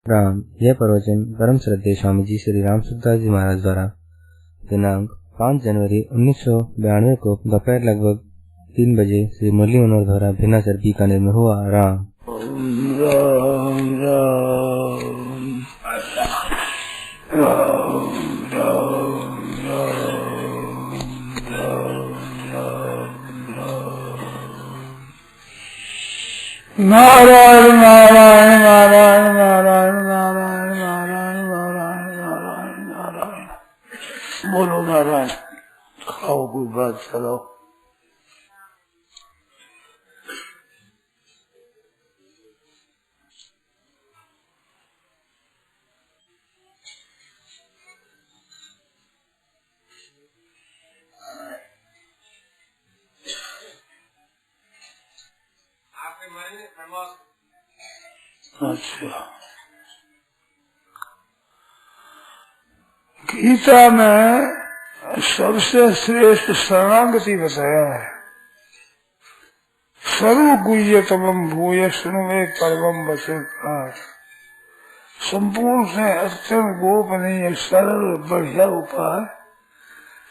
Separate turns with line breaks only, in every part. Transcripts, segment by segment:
राम। यह प्रवचन परम श्रद्धेय स्वामी जी श्री राम सुखदास जी महाराज द्वारा दिनांक 5 जनवरी 1992 को दोपहर लगभग 3 बजे श्री मुरली मनोहर द्वारा भिन्नासर बीकानेर में हुआ। राम
राम राम नारायण नारायण नारायण नारायण नारायण नारायण नारायण नारायण नारायण। बोलो नारायण। खाओ कोई बात चलाओ। अच्छा, गीता में सबसे श्रेष्ठ शरणागति बताया है। सर्व गुह्यतमं भूय शृण्वे परमं वचन। संपूर्ण से अत्यंत गोपनीय सरल बढ़िया उपाय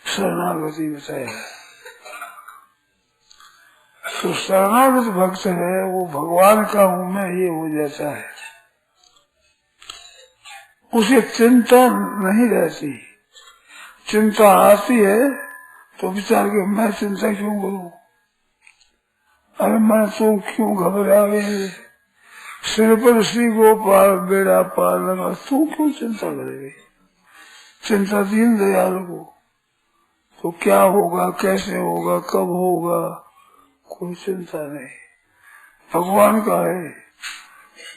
शरणागति बताया है। तो शरणागत भक्त है वो भगवान का हूँ मैं ये हो जाता है, उसे चिंता नहीं रहती। चिंता आती है तो विचार के मैं चिंता क्यों करूं, अरे मैं तो क्यों घबरावे, सिर पर श्री गोपाल बेड़ा पार लगा, तू क्यों चिंता करेगी। चिंता दीन दयाल को, तो क्या होगा कैसे होगा कब होगा कोई चिंता नहीं, भगवान का है।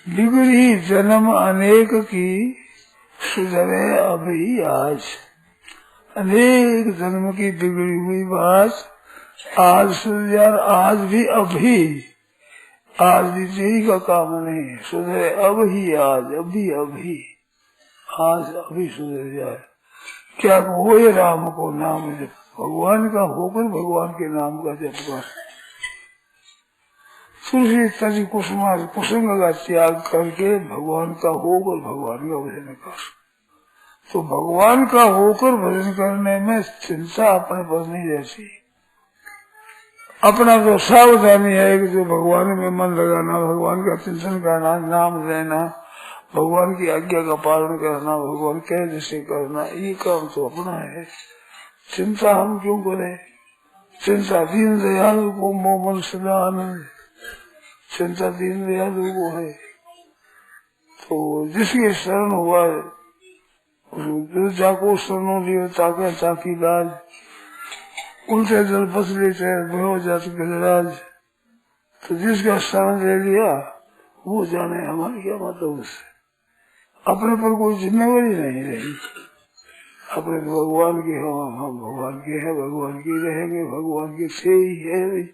बिगड़ी जन्म अनेक की सुधरे अभी आज। अनेक जन्म की बिगड़ी हुई बात आज सुधर, आज भी अभी, आज भी देरी का काम नहीं, सुधरे अब ही आज, अभी अभी, आज अभी सुधर जाए। क्या हो ये राम को नाम जप, भगवान का होकर भगवान के नाम का जप कर। तुलसी तरी कुसुमा कुसुम का त्याग करके भगवान का होकर भगवान का भजन कर। तो भगवान का होकर भजन करने में चिंता अपने पर नहीं रहती। अपना तो सावधानी है कि जो भगवान में मन लगाना, भगवान का चिंतन करना, नाम लेना, भगवान की आज्ञा का पालन करना, भगवान कहे जैसे करना, ये काम तो अपना है। चिंता हम क्यों करें। चिंता दीन दयालु को मोह मन सदा आनंद, चिंता दीन दयालु को है। तो जिसके शरण हुआ जाको शरणों लियो ताके ताकि लाज, उल्टे जल पसले चाहे जात गजराज। तो जिसका शरण ले लिया वो जाने हमारी क्या मतलब उससे। अपने पर कोई जिम्मेवारी नहीं रही, अपने तो भगवान के हम भगवान के हैं, भगवान के रहेंगे, भगवान के थे ही है।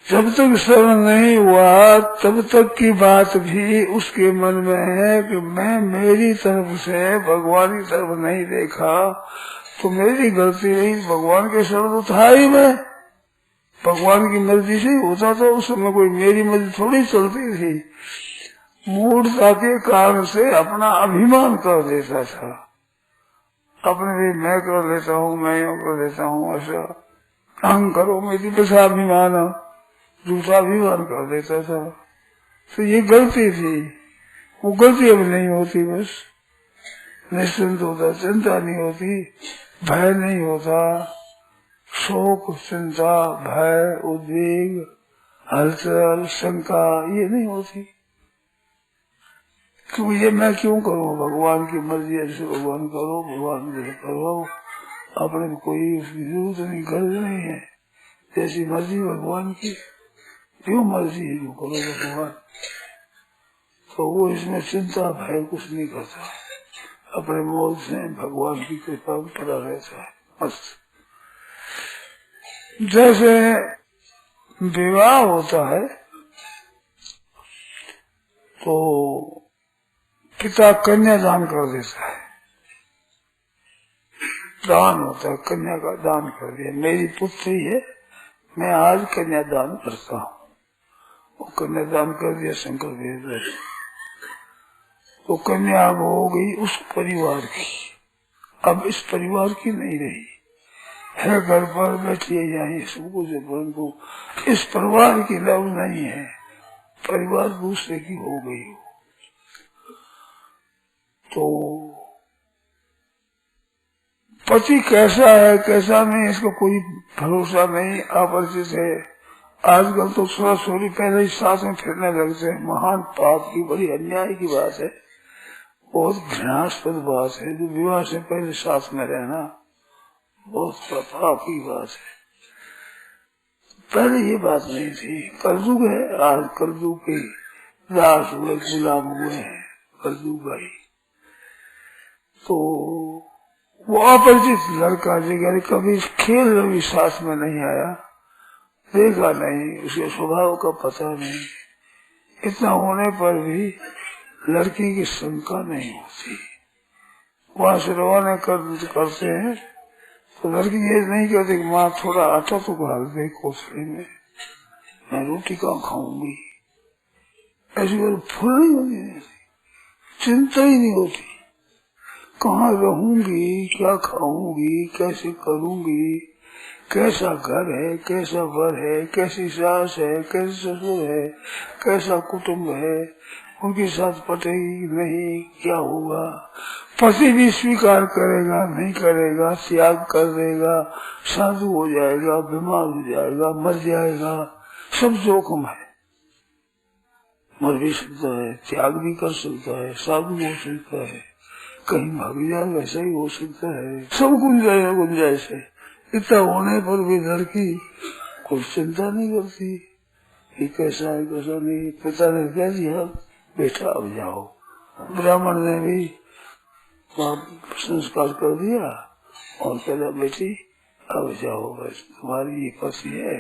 जब तक शरण नहीं हुआ तब तक की बात भी उसके मन में है कि मैं मेरी तरफ से भगवान की तरफ नहीं देखा तो मेरी गलती नहीं, भगवान के शरण तो था ही मैं, भगवान की मर्जी से होता था। उस समय कोई मेरी मर्जी थोड़ी चलती थी। मूढ़ता के कारण से अपना अभिमान कर देता था, अपने भी मैं कर लेता हूँ, मैं यूँ कर लेता हूँ, ऐसा अहंकारों में दशा अभिमान दूसरा अभिमान कर देता था। तो ये गलती थी, वो गलती अब नहीं होती। बस निश्चिंत होता, चिंता नहीं होती, भय नहीं होता, शोक चिंता भय उद्वेग हलचल शंका ये नहीं होती। क्यों ये मैं क्यों करूँ, भगवान की मर्जी ऐसे भगवान करो, भगवान जैसे करो, अपने कोई उसकी जरूरत नहीं, गर्ज नहीं है, जैसी मर्जी भगवान की, जो मर्जी है जो करो भगवान। तो वो इसमें चिंता भय कुछ नहीं करता, अपने मौज से भगवान की कृपा में पड़ा रहता है मस्त। जैसे विवाह होता है तो पिता कन्या दान कर देता है, दान होता है, कन्या का दान कर दिया, मेरी पुत्री है मैं आज कन्या दान करता हूँ। वो कन्या दान कर दिया शंकर देव। तो कन्या अब हो गई उस परिवार की, अब इस परिवार की नहीं रही है। घर पर बैठी है यहाँ सब कुछ, परंतु इस परिवार की लव नहीं है, परिवार दूसरे की हो गई। तो पति कैसा है कैसा नहीं इसका कोई भरोसा नहीं, अपरिचित है। आजकल तो थोड़ा सोरी पहले ही साथ में फिरने लगते हैं, महान पाप की बड़ी अन्याय की बात है, बहुत घृणास्पद बात है। जो विवाह से पहले साथ में रहना बहुत पाप की बात है। पहले ये बात नहीं थी, कलयुग है, आज कलयुग के दास हुए, गुलाम हुए हैं, कलयुग भाई। तो वो अपरिचित लड़का जिगर कभी खेल में भी साथ में नहीं आया, देखा नहीं, उसके स्वभाव का पता नहीं, इतना होने पर भी लड़की की शंका नहीं होती। वहां से रवाना करते हैं तो लड़की ये नहीं कहती कि माँ थोड़ा आटा तो डाल दे कोसरे में, मैं रोटी कहाँ खाऊंगी, ऐसी बात फुल नहीं होती, चिंता ही नहीं होती, कहाँ रहूंगी, क्या खाऊंगी, कैसे करूंगी, कैसा घर है, कैसा वर है, कैसी सास है, कैसे ससुर है, कैसा कुटुंब है, उनके साथ पटेगी नहीं, क्या होगा, पति भी स्वीकार करेगा नहीं करेगा, त्याग कर देगा, साधु हो जाएगा, बीमार हो जाएगा, मर जाएगा, सब जोखिम है। मर भी सकता है, त्याग भी कर सकता है, साधु हो सकता है, कहीं भाग जाएगा, ऐसा ही हो सकता है, सब गुंजाइश है। इतना होने पर भी लड़की कोई चिंता नहीं करती कि कैसा है कैसा नहीं। पिता ने कह दिया बेटा अब जाओ, ब्राह्मण ने भी संस्कार कर दिया और कहला बेटी अब जाओ, बस तुम्हारी ये पति है,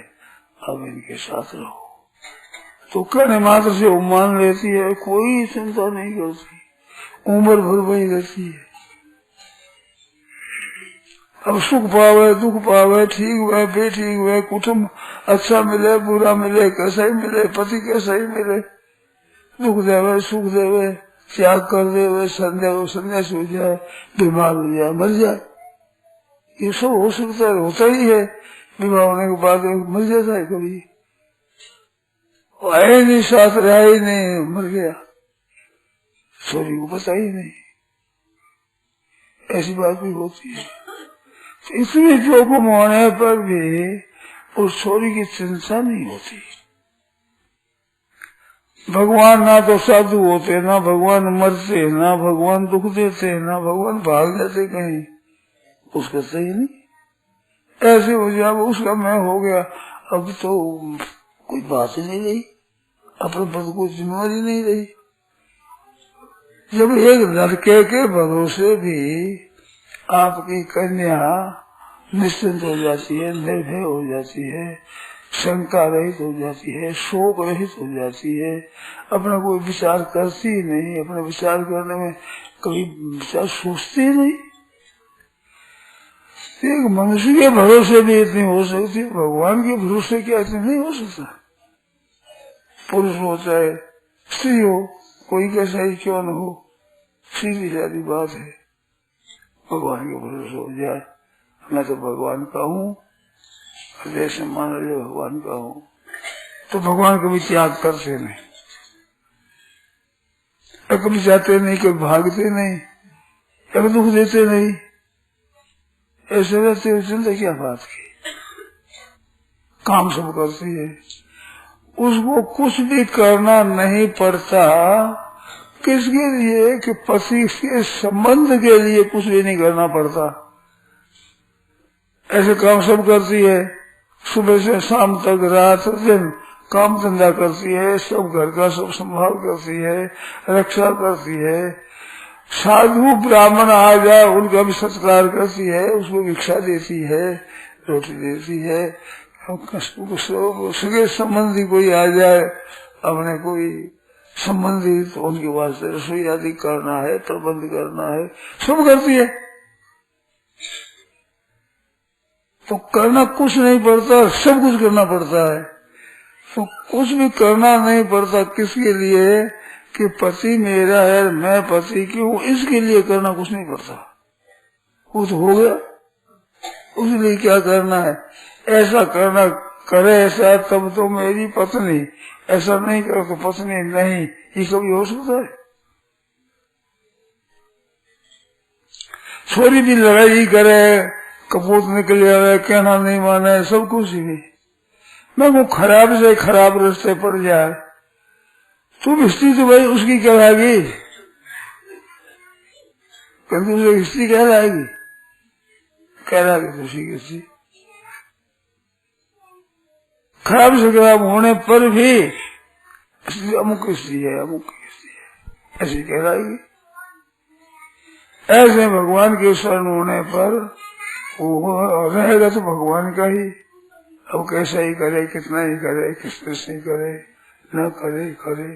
अब इनके साथ रहो। तो कहने मात्र से वो मान लेती है, कोई चिंता नहीं करती, उम्र भर वही रहती है। अब सुख पावे दुख पावे, ठीक हुए बेठीक हुए, कुटुम्ब अच्छा मिले बुरा मिले, कैसा ही मिले, पति कैसा ही मिले, दुख देवे सुख देवे, त्याग कर देवे, संन्यास हो जाए, बीमार हो जाए, मर जाए, ये सब हो सकता है, होता ही है। विवाह होने के बाद मर जाता है, कभी आए नहीं, साथ रहा ही नहीं, मर गया, छोरी को पता ही नहीं, ऐसी बात भी होती है। इसमें जोखिम होने पर भी उस छोरी की चिंता नहीं होती। भगवान ना तो साधु होते, ना भगवान मरते, ना भगवान दुख देते, ना भगवान भाग जाते कहीं, उसका सही नहीं। ऐसे हो जाए उसका मैं हो गया, अब तो कोई बात ही नहीं रही, अपने पद को जिम्मेवारी नहीं रही। जब एक लड़के के भरोसे भी आपकी कन्या निश्चिंत हो जाती है, निर्भय हो जाती है, शंका रहित हो जाती है, शोक रहित हो जाती है, अपना कोई विचार करती ही नहीं, अपना विचार करने में कभी विचार सोचती ही नहीं। एक मनुष्य के भरोसे भी इतनी हो सकती, भगवान के भरोसे क्या इतनी नहीं हो सकता। पुरुष हो चाहे स्त्री हो, कोई कैसा ही क्यों न हो, सीधी सादी बात है, भगवान के भरोसे हो जाए। मैं तो भगवान का हूँ, जैसे मान लो भगवान का हूँ, तो भगवान कभी त्याग करते नहीं, कभी जाते नहीं, कभी भागते नहीं, कभी दुख देते नहीं, ऐसे रहते हुए चिंता क्या बात की, काम सब करती है, उसको कुछ भी करना नहीं पड़ता। किसके लिए कि पति के संबंध के लिए कुछ भी नहीं करना पड़ता। ऐसे काम सब करती है, सुबह से शाम तक रात दिन काम धंधा करती है, सब घर का सब संभाल करती है, रक्षा करती है। साधु ब्राह्मण आ जाए उनका भी सत्कार करती है, उसको भिक्षा देती है, रोटी देती है। सगे संबंधी कोई आ जाए, अपने कोई संबंधी, तो उनके वास्ते रसोई आदि करना है, प्रबंध करना है, सब करती है। तो करना कुछ नहीं पड़ता, सब कुछ करना पड़ता है। तो कुछ भी करना नहीं पड़ता, किसके लिए कि पति मेरा है, मैं पति की हूँ, इसके लिए करना कुछ नहीं पड़ता, वो तो हो गया। उसलिए क्या करना है, ऐसा करना, करे ऐसा तब तो मेरी पत्नी, ऐसा नहीं करे तो पत्नी नहीं, ये कभी हो सकता है? छोरी भी लड़ाई करे, कपूत निकल जाए, कहना नहीं माने, सब कुछ भी, मैं वो खराब से खराब रास्ते पर जाए तो स्त्री तो भाई उसकी कहलाएगी, क्योंकि उसे स्त्री कहलाएगी, कहलाएगी तो उसी की स्त्री। खराब से खराब होने पर भी अमुक स्त्री है, अमुक स्त्री है, ऐसी कहलाएगी। ऐसे भगवान के शरण होने पर वो रहेगा तो भगवान का ही, अब कैसा ही करे, कितना ही करे, किस तरह से करे, न करे, करे,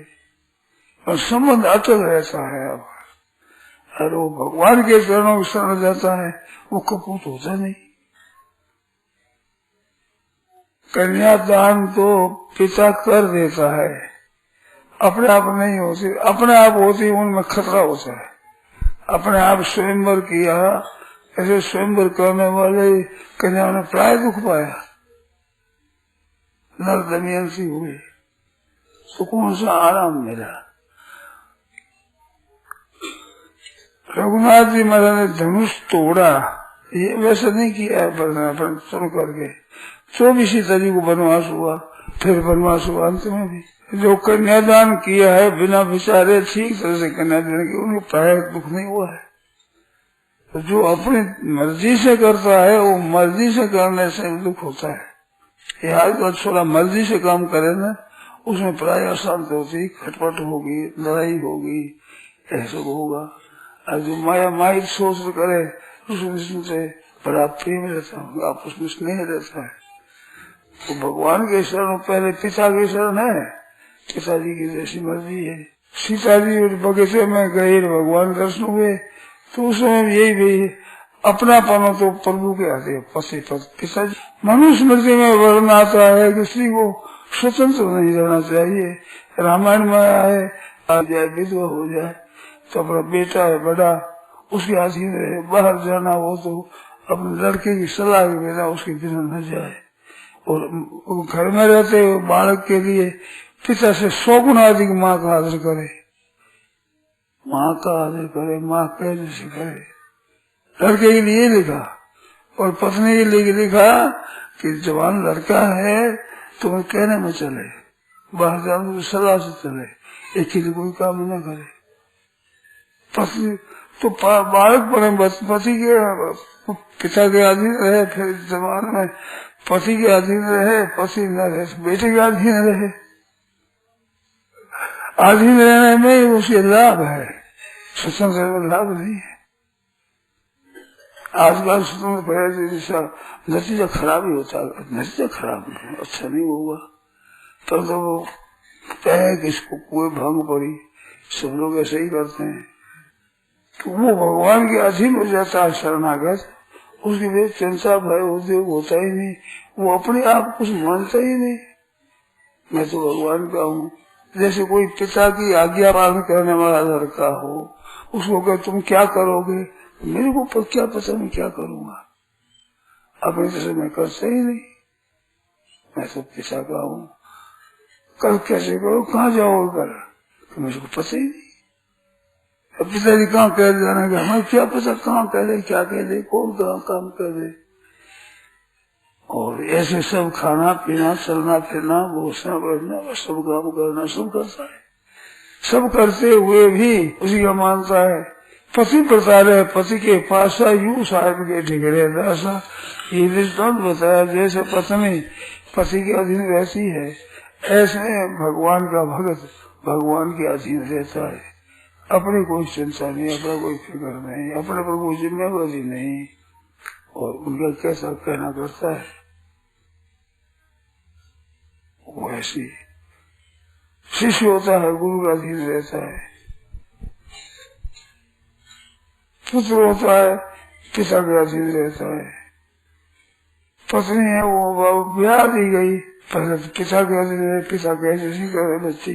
और संबंध अटल रहता है। अब और वो भगवान के चरणों में शरण जाता है, वो कपूत होता नहीं। कन्यादान तो पिता कर देता है, अपने आप नहीं होती, अपने आप होती उनमें खतरा होता है। अपने आप स्वयंवर किया, ऐसे स्वयंवर करने वाले कन्या ने प्राय दुख पाया, नर दमयंती हुई, तो कौन सा आराम मिला। रघुनाथ जी महाराज ने धनुष तोड़ा, ये वैसा नहीं किया है, सुन करके 24 तारीख को बनवास हुआ, फिर बनवास हुआ अंत में भी। जो कन्यादान किया है बिना विचारे ठीक तरह से कन्यादान किया, उनको प्राय दुख नहीं हुआ है। तो जो अपनी मर्जी से करता है, वो मर्जी से करने से दुख होता है। ये आजकल थोड़ा मर्जी से काम करे ना, उसमें प्राय अशांत होती, खटपट होगी, लड़ाई होगी, ऐसा होगा। और जो माया माहित सोच करे, उसमें बड़ा प्रेम रहता है, आपस में स्नेह रहता है। तो भगवान के शरण पहले पिता के शरण है, पिताजी की जैसी मर्जी है। सीता जी बगीचे में गए, भगवान दर्शन हुए, तो उसमें यही भी अपनापन तो प्रभु के आते पति पिताजी। मनुस्मृति में वर्णन आता है कि स्त्री को स्वतंत्र नहीं रहना चाहिए। रामायण में आए, आ जाए विधवा हो जाए तो अपना बेटा है बड़ा, उसके अधीन रहे, बाहर जाना हो तो अपने लड़के की सलाह के बिना उसके बिना न जाए। और घर में रहते हुए बालक के लिए पिता से 100 गुना अधिक माँ का आदर करे, माँ का आदर करे, माँ कहने से करे। लड़के के लिए लिखा और पत्नी के लिए लिखा कि जवान लड़का है तो मैं कहने में चले, बाहर जाने तो सलाह से चले, एक ही कोई काम न करे। पत्नी तो बालक बने पति के पिता के अधीन रहे, फिर जवान में पति के अधीन रहे, पति न रहे बेटे के अधीन रहे। अधीन रहने में उसे लाभ है, स्वतंत्र में लाभ नहीं है। आजकल स्वतंत्र नतीजा खराब ही होता है, नतीजा खराब नहीं, अच्छा नहीं होगा। तब तो वो कहे कि इसको कोई भंग पड़ी, सब लोग ऐसे ही करते हैं। तो वो भगवान के अधीन हो जाता है शरणागत, उसकी भी चिंता भय उद्योग होता ही नहीं, वो अपने आप कुछ मानता ही नहीं, मैं तो भगवान का हूँ। जैसे कोई पिता की आज्ञा पालन करने वाला लड़का हो, उसको कहे तुम क्या करोगे, मेरे को क्या पता मैं क्या करूंगा, अपने जैसे मैं करता ही नहीं, मैं तो पिता का हूँ। कल कैसे करो, कहाँ जाओगे कल, तो मुझे को पता ही नहीं। अब पिताजी कहाँ कह जाना का, हमें क्या पता कहाँ कह दे, क्या कह दे, कौन कहाँ काम कर दे। और ऐसे सब खाना पीना, चलना फिरना, बोसना बैठना, सब काम करना, सब करता है। सब करते हुए भी उसी का मानता है। पति प्रतार है, पति के पास यू साहब के ठिकरे दासा, ये दृष्टांत बताया। जैसे पत्नी पति के अधीन रहती है, ऐसे भगवान का भगत भगवान के अधीन रहता है। अपनी कोई चिंता नहीं, अपना कोई फिक्र नहीं, अपने पर कोई जिम्मेवारी नहीं, और उनका कैसा कहना करता है वो ऐसी। शिष्य होता है, गुरु का अधीन रहता है। पुत्र होता है, पिता के अधीन रहता है। पत्नी है, वो ब्याह दी गई, पहले तो पिता के अधीन रहे, पिता कैसे करे बच्ची,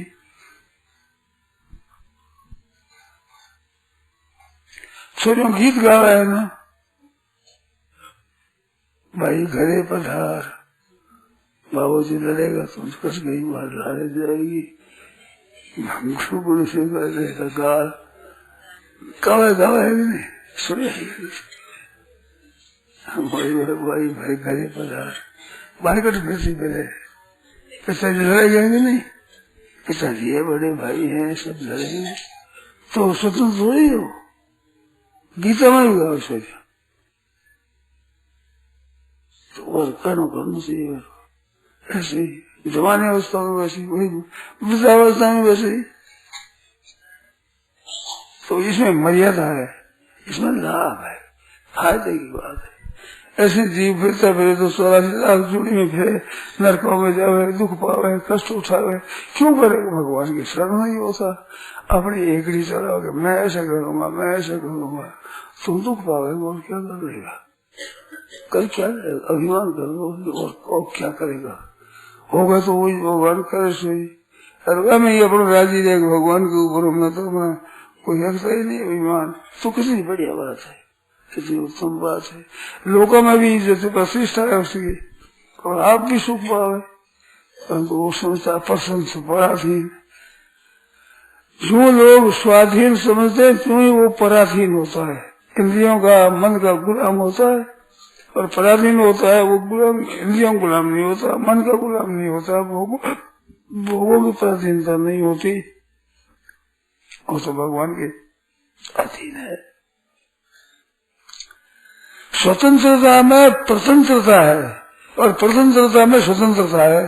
छोरियों गीत गा रहे है ना, भाई घरे पधार, बाबू जी लड़ेगा तो कस गई बात लारे जाएगी, गुरु से रहेगा गाल गावा है नहीं सुने भाई भाई घरे पधार, बारकट बेसी पहले पिताजी लड़ेगा नहीं, पिताजी है बड़े भाई हैं सब लड़ेंगे तो स्वतंत्र थोड़ी हो, गीता में भी गाओ सोचा तो और करना चाहिए ऐसे ही जवानी अवस्था में वैसी, वही वृद्धावस्था में वैसे ही। तो इसमें मर्यादा है, इसमें लाभ है, फायदे की बात है। ऐसे जीव फिरता फिरे तो 84 लाख जुड़ी में फिरे, नरकों में जावे, दुख पावे, कष्ट उठावे, क्यों करेगा? भगवान की शरण नहीं होता, अपनी एकड़ी चलाओगे, मैं ऐसा करूंगा मैं ऐसा करूंगा, तुम दुख पावे और क्या करेगा? कल क्या करेगा? अभिमान करो और क्या करेगा? होगा तो वही भगवान करे सोई, अरे मैं ये अपना राजी रहेगा भगवान के ऊपर, मैं तो अपना कोई रखता ही नहीं अभिमान, तो कितनी बढ़िया बात है, कितनी उत्तम बात है। लोगों में भी जैसे प्रतिष्ठा है उसकी, और आप भी सुख पावे, परंतु वो समझता पसंद से पराधीन। जो लोग स्वाधीन समझते हैं क्यों ही वो पराधीन होता है, इंद्रियों का मन का गुलाम होता है, और पराधीन होता है वो गुलाम, इंद्रियों गुलाम नहीं होता, मन का गुलाम नहीं होता, भोगों की पराधीनता नहीं होती, वो तो भगवान के अधीन है। स्वतंत्रता में प्रतंत्रता है और प्रतंत्रता में स्वतंत्रता है।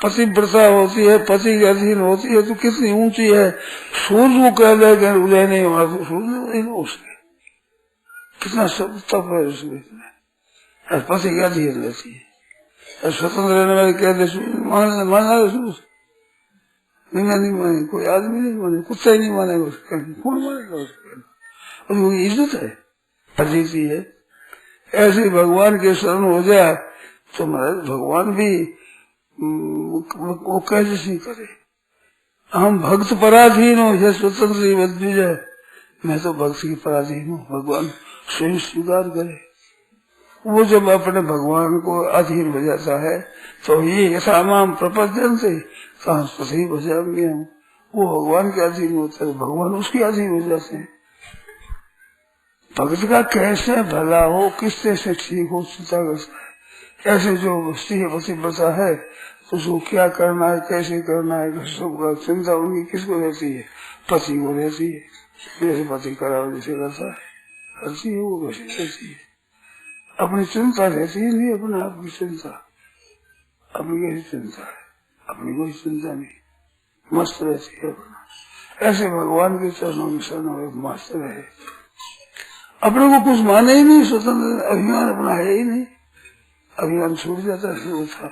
पतिव्रता होती है, पति के अधीन होती है तो कितनी ऊंची है। सूर्य को कह दे कि उदय नहीं हुआ तो सूर्य नहीं हो उसके, कितना सब तप है उसमें, पति के अधीन रहती है। स्वतंत्र रहने वाले कह दे माना नहीं माने, कोई आदमी नहीं माने, कुत्ता ही नहीं मानेगा उसका, कौन मानेगा उसका? और वो इज्जत है, अजीती है। ऐसे भगवान के शरण हो जाए तो महाराज भगवान भी वो कैसे नहीं करे। हम भक्त पराधीन हो जैसे स्वतंत्र जाए, मैं तो भक्त की पराधीन हूँ, भगवान स्वयं स्वीकार करे। वो जब अपने भगवान को अधीन हो जाता है तो ये यथामाम प्रपंचन से सांस्पति बजाएंगे हम, वो भगवान के अधीन होता है, भगवान उसके अधीन हो जाते हैं। भक्त का कैसे भला हो, किससे से ठीक हो, चिंता करता है। ऐसे जो पतिव्रता है तो उसको क्या करना है, कैसे करना है, सबका चिंता उनकी किसको रहती है? पति को रहती है। जैसे पति कराओ जैसे करता है, करती है वो वैसे रहती है। अपनी चिंता रहती है नहीं, अपने आप की चिंता, अपनी कैसी चिंता है, अपनी कोई चिंता नहीं, मस्त रहती है अपना। ऐसे भगवान के चरणों में शरण मस्त रहे, अपने को कुछ माने ही नहीं, स्वतंत्र अभिमान अपना है ही नहीं, अभिमान छूट जाता है उठा।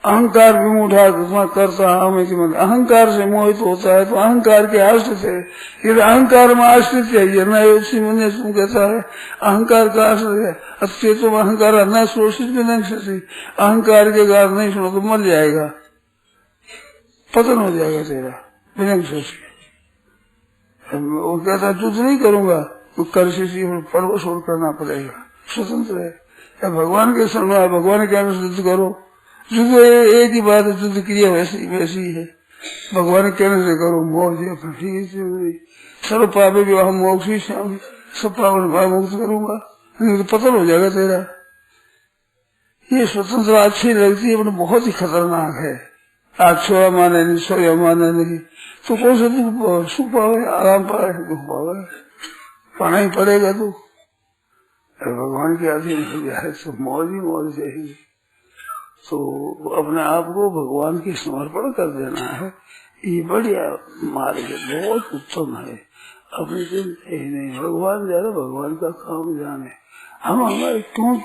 अहंकार भी उठा करता हमें, अहंकार से मोहित होता है तो अहंकार के आश्रित है। यदि अहंकार में आश्रित है, ये न मैंने तुम कहता है अहंकार का आश्रित है, अच्छे तुम अहंकार न शोषित भी नहीं सकती, अहंकार के गार नहीं सुनो तो मर जाएगा, पतन हो जाएगा तेरा बिना सोचे। वो कहता है युद्ध नहीं करूंगा तो कर पर्व छोड़ करना पड़ेगा, स्वतंत्र है। या भगवान के शरण है, भगवान के अनुसार युद्ध करो, युद्ध एक ही बात है, युद्ध क्रिया वैसी वैसी है, भगवान के कहने से करो, मोक्ष सर्व पापे विवाह मोक्ष ही सब पावन भाव मुक्त करूंगा, नहीं तो पतन हो जाएगा तेरा। ये स्वतंत्रता अच्छी लगती है, अपने बहुत ही खतरनाक है। आज छोड़ा माने नहीं, सोया माने नहीं, तो कौन सा दुख सुख पावे, आराम पावे, दुख पावे, पाना ही पड़ेगा। तू भगवान के अधीन हो जाए तो मौज ही मौज रहेगी। तो अपने आप को भगवान के समर्पण कर देना है, ये बढ़िया मार्ग है, बहुत उत्तम है। अपनी चिंता ही नहीं, भगवान जाने, भगवान का काम जाने। हम हमारे क्यों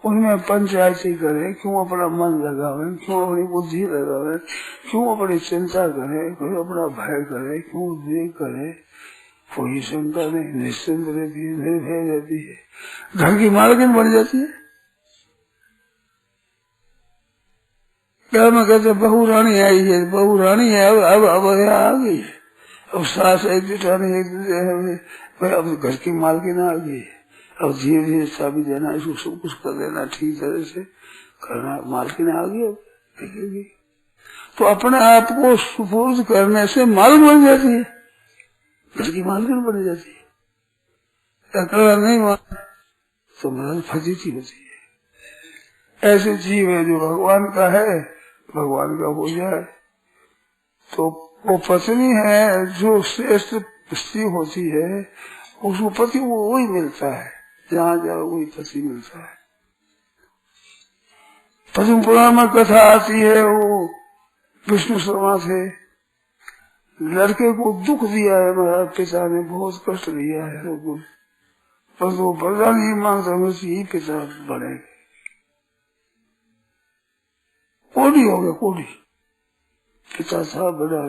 उनमें पंचायती करें, क्यों अपना मन लगावे, क्यों अपनी बुद्धि लगावे, क्यों अपनी चिंता करे, कोई अपना भय करे, क्यों उद्वेग करे, कोई शंका नहीं, निश्चिंत रहती है, निर्भय रहती है, घर की मालकिन बन जाती है। क्या मैं कहते बहू रानी आई है, बहू रानी है, अब यहाँ आ गई है, अब सास एक जुटाने एक भाई अब घर की मालकिन आ गई, अब धीरे धीरे चाबी देना, इसको सब कुछ कर देना, ठीक तरह से करना, मालकिन आ गई अब देखेगी। तो अपने आप को सुपुर्द करने से मालूम बन जाती है, घर की मालकिन बन जाती है। अकेला नहीं मान तो मतलब फजीती होती है। ऐसे जीव है जो भगवान का है, भगवान का हो जाए तो वो पत्नी है जो श्रेष्ठ स्त्री होती है, उसको पति वो वही मिलता है, जहाँ जाए वही पति मिलता है। पद्म पुराण में कथा आती है, वो विष्णु शर्मा थे, लड़के को दुख दिया है, महाराज पिता ने बहुत कष्ट दिया है, पर वो बड़ा नहीं मांगता, मुझे यही पिता बनेगा। कोड़ी हो गया, कोड़ी पिता था बड़ा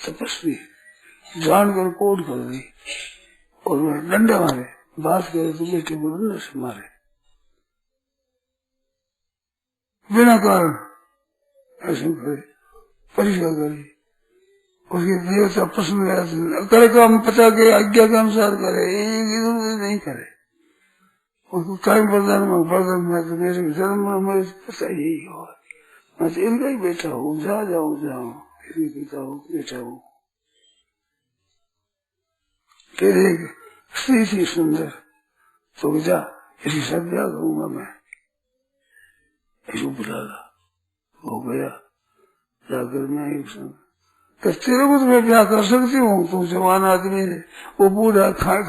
तपस्वी, जान कर कोड कर दी और डंडे मारे, बात करे तो बेटे को डंडे से मारे बिना कारण, ऐसे करे परीक्षा करी। उसके देवता प्रश्न करे काम पता के आज्ञा के अनुसार करे, इधर नहीं करे। उसको टाइम बर्दान में तो मेरे जन्म में मेरे पता यही हुआ, मैं तो इनका ही बेटा हूँ, जहाँ जाऊँ पिता हूँ, बेटा हूँ। फिर एक स्त्री थी सुंदर, तो जा इसकी सद्या करूंगा मैं, इसको बुला ला। हो गया, जाकर मैं तेरे को तो मैं ब्याह कर सकती हूँ, तुम जवान आदमी है, वो बूढ़ा खाए